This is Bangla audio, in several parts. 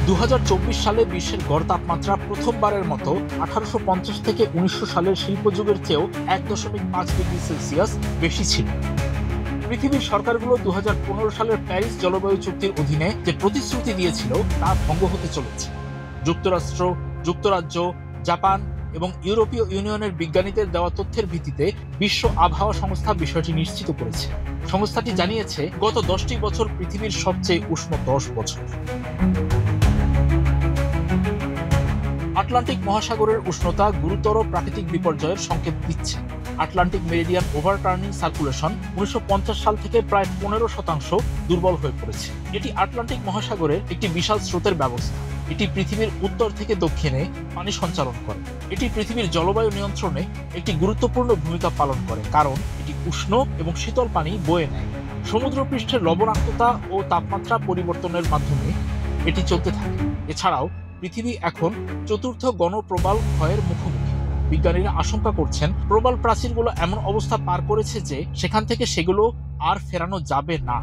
2024 সালে বিশ্বের গড় তাপমাত্রা প্রথমবারের মতো 1850 থেকে 1900 সালের শিল্পযুগের চেয়েও 1.5 ডিগ্রি সেলসিয়াস বেশি ছিল। পৃথিবীর সরকারগুলো 2015 সালের প্যারিস জলবায়ু চুক্তির অধীনে যে প্রতিশ্রুতি দিয়েছিল তা ভঙ্গ হতে চলেছে। যুক্তরাষ্ট্র, যুক্তরাজ্য, জাপান এবং ইউরোপীয় ইউনিয়নের বিজ্ঞানীদের দেওয়া তথ্যের ভিত্তিতে বিশ্ব আবহাওয়া সংস্থা বিষয়টি নিশ্চিত করেছে। সংস্থাটি জানিয়েছে, গত 10টি বছর পৃথিবীর সবচেয়ে উষ্ণ 10 বছর। আটলান্টিক মহাসাগরের উষ্ণতা গুরুতর প্রাকৃতিক বিপর্যয়ের সংকেত দিচ্ছে। আটলান্টিক মেরিডিয়ান ওভারটার্নিং সার্কুলেশন 1950 সাল থেকে প্রায় 15% দুর্বল হয়ে পড়েছে। এটি আটলান্টিক মহাসাগরের একটি বিশাল স্রোতের ব্যবস্থা। এটি পৃথিবীর উত্তর থেকে দক্ষিণে পানি সঞ্চালন করে। এটি পৃথিবীর জলবায়ু নিয়ন্ত্রণে একটি গুরুত্বপূর্ণ ভূমিকা পালন করে, কারণ এটি উষ্ণ এবং শীতল পানি বয়ে নেয়। সমুদ্রপৃষ্ঠের লবণাক্ততা ও তাপমাত্রা পরিবর্তনের মাধ্যমে এটি চলতে থাকে। এছাড়াও পৃথিবী এখন চতুর্থ গণপ্রবাল ক্ষয়ের মুখোমুখি। বিজ্ঞানীরা আশঙ্কা করছেন, প্রবাল প্রাচীরগুলো এমন অবস্থা পার করেছে যে সেখান থেকে সেগুলো আর ফেরানো যাবে না।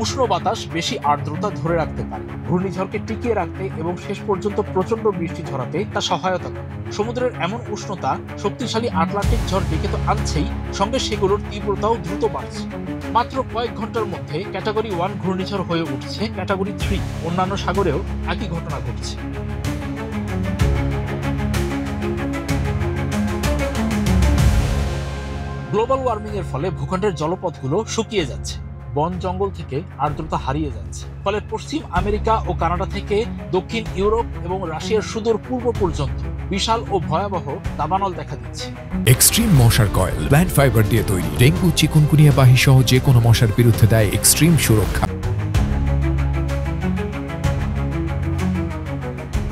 উষ্ণ বাতাস বেশি আর্দ্রতা ধরে রাখতে পারে, ঘূর্ণিঝড়কে টিকিয়ে রাখতে এবং শেষ পর্যন্ত প্রচন্ড বৃষ্টি ঝরাতে তা সহায়তা করে। সমুদ্রের এমন উষ্ণতা শক্তিশালী আটলান্টিক ঝড় ডেকে তো আনছেই, সঙ্গে সেগুলোর তীব্রতাও দ্রুত বাড়ছে। মাত্র কয়েক ঘন্টার মধ্যে ক্যাটাগরি 1 ঘূর্ণিঝড় হয়ে উঠছে ক্যাটাগরি 3। অন্যান্য সাগরেও একই ঘটনা ঘটছে। গ্লোবাল ওয়ার্মিং এর ফলে ভূখণ্ডের জলপথগুলো শুকিয়ে যাচ্ছে, বন জঙ্গল থেকে আর্দ্রতা হারিয়ে যাচ্ছে। ফলে পশ্চিম আমেরিকা ও কানাডা থেকে দক্ষিণ ইউরোপ এবং রাশিয়ার সুদূর পূর্ব পর্যন্ত বিশাল ও ভয়াবহ দাবানল দেখা দিচ্ছে। এক্সট্রিম মশার কয়েল প্ল্যান্ট ফাইবার দিয়ে তৈরি, ডেঙ্গু, চিকুনগুনিয়া বাহি সহ যে কোনো মশার বিরুদ্ধে দেয় এক্সট্রিম সুরক্ষা।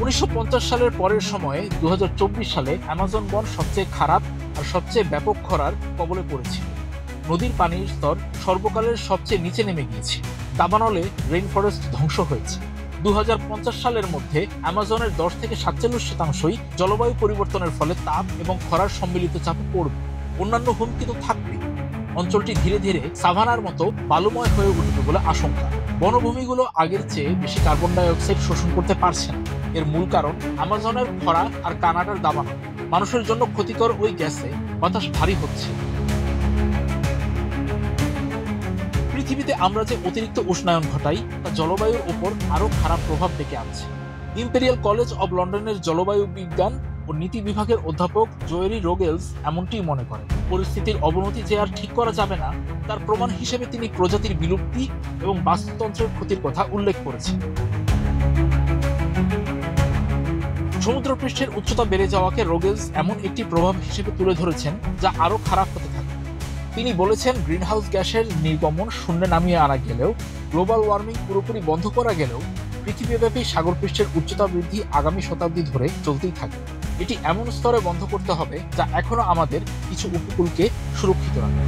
1950 সালের পরের সময়ে 2024 সালে অ্যামাজন বন সবচেয়ে খারাপ আর সবচেয়ে ব্যাপক খরার কবলে পড়েছিল। নদীর পানির স্তর সর্বকালের সবচেয়ে নিচে নেমে গিয়েছে। দাবানলে রেইন ফরেস্ট ধ্বংস হয়েছে। 2050 সালের মধ্যে অ্যামাজনের 10 থেকে 47% জলবায়ু পরিবর্তনের ফলে তাপ এবং খরার সম্মিলিত চাপে পড়বে। অন্যান্য হুমকি তো থাকবেই। অঞ্চলটি ধীরে ধীরে সাভানার মতো বালুময় হয়ে উঠবে বলে আশঙ্কা। বনভূমিগুলো আগের চেয়ে বেশি কার্বন ডাই অক্সাইড শোষণ করতে পারছে না। এর মূল কারণ অ্যামাজনের খরা আর কানাডার দাবানল। মানুষের জন্য ক্ষতিকর ওই গ্যাসে বাতাস ভারী হচ্ছে। পৃথিবীতে আমরা যে অতিরিক্ত উষ্ণায়ন ঘটাই তা জলবায়ুর উপর আরো খারাপ প্রভাব ডেকে আনছে। ইম্পেরিয়াল কলেজ অব লন্ডনের জলবায়ু বিজ্ঞান ও নীতি বিভাগের অধ্যাপক জোয়েরি রোগেলস এমনটিই মনে করেন। পরিস্থিতির অবনতি যে আর ঠিক করা যাবে না তার প্রমাণ হিসেবে তিনি প্রজাতির বিলুপ্তি এবং বাস্তুতন্ত্রের ক্ষতির কথা উল্লেখ করেছেন। সমুদ্রপৃষ্ঠের উচ্চতা বেড়ে যাওয়াকে রোগেলস এমন একটি প্রভাব হিসেবে তুলে ধরেছেন যা আরো খারাপ হতে থাকে। তিনি বলেছেন, গ্রিনহাউস গ্যাসের নির্গমন শূন্যে নামিয়ে আনা গেলেও, গ্লোবাল ওয়ার্মিং পুরোপুরি বন্ধ করা গেলেও পৃথিবীব্যাপী সাগরপৃষ্ঠের উচ্চতা বৃদ্ধি আগামী শতাব্দী ধরে চলতেই থাকবে। এটি এমন স্তরে বন্ধ করতে হবে যা এখনো আমাদের কিছু উপকূলকে সুরক্ষিত রাখে।